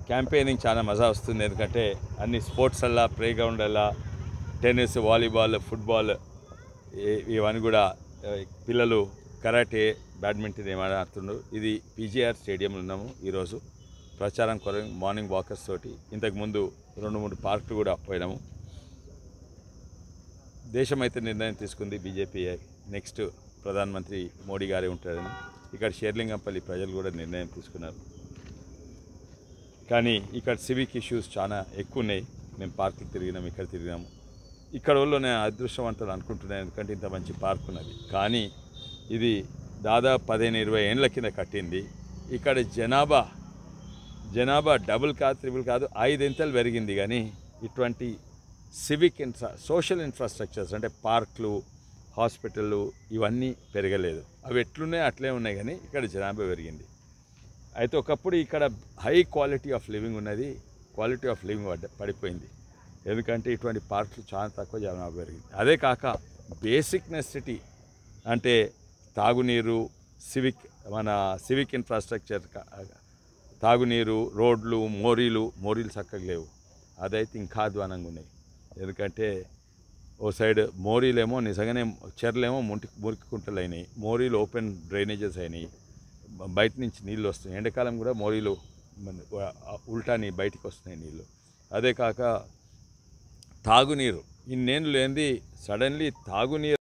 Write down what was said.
Campaigning చాలా మజా వస్తుంది. ఎందుకంటే అన్ని స్పోర్ట్స్ అలా ప్లే గ్రౌండ్ అలా టెన్నిస్, వాలీబాల్, ఫుట్బాల్ ఇవన్నీ కూడా పిల్లలు కరాటే, బ్యాడ్మింటన్ ఏమైనా ఆడుతుండ్రు. ఇది పీజీఆర్ స్టేడియంలో ఉన్నాము ఈరోజు ప్రచారం కొరకు. మార్నింగ్ వాకర్స్ తోటి ఇంతకుముందు 2-3 పార్కులు కూడా పోయినాము. దేశం అయితే నిర్ణయం తీసుకుంది బీజేపీ నెక్స్ట్ ప్రధానమంత్రి మోడీ గారే ఉంటారని. ఇక్కడ షేర్లింగంపల్లి ప్రజలు కూడా నిర్ణయం తీసుకున్నారు. కానీ ఇక్కడ సివిక్ ఇష్యూస్ చాలా ఎక్కువ ఉన్నాయి. మేము పార్కులు తిరిగినాము, ఇక్కడ తిరిగినాము. ఇక్కడ వాళ్ళు నేను అదృష్టవంతులు అనుకుంటున్నాను, ఎందుకంటే ఇంత మంచి పార్క్ ఉన్నది. కానీ ఇది దాదాపు 15-20 ఏళ్ళ కింద కట్టింది. ఇక్కడ జనాభా డబుల్ కాదు, ట్రిపుల్ కాదు, 5 ఇంతలు పెరిగింది. కానీ ఇటువంటి సివిక్ సోషల్ ఇన్ఫ్రాస్ట్రక్చర్స్ అంటే పార్కులు, హాస్పిటళ్ళు ఇవన్నీ పెరగలేదు. అవి ఎట్లున్నాయి అట్లే ఉన్నాయి, కానీ ఇక్కడ జనాభా పెరిగింది. అయితే ఒకప్పుడు ఇక్కడ హై క్వాలిటీ ఆఫ్ లివింగ్ ఉన్నది, క్వాలిటీ ఆఫ్ లివింగ్ పడిపోయింది. ఎందుకంటే ఇటువంటి పార్కులు చాలా తక్కువ జనాభా పెరిగింది. అదే కాక బేసిక్ నెసెసిటీ అంటే తాగునీరు, సివిక్ ఇన్ఫ్రాస్ట్రక్చర్, తాగునీరు, రోడ్లు, మోరీలు చక్కగా లేవు. అదైతే ఇంకా అధ్వానంగా ఉన్నాయి. ఎందుకంటే ఓ సైడ్ మోరీలేమో నిజంగానే, చెర్లేమో మురికి కుంటలు అయినాయి, మోరీలు ఓపెన్ డ్రైనేజెస్ అయినాయి, బయట నుంచి నీళ్ళు వస్తున్నాయి. ఎండాకాలం కూడా మోరీలు ఉల్టాని బయటికి వస్తున్నాయి నీళ్ళు. అదే కాక తాగునీరు ఇన్నేళ్ళు లేనిది సడన్లీ తాగునీరు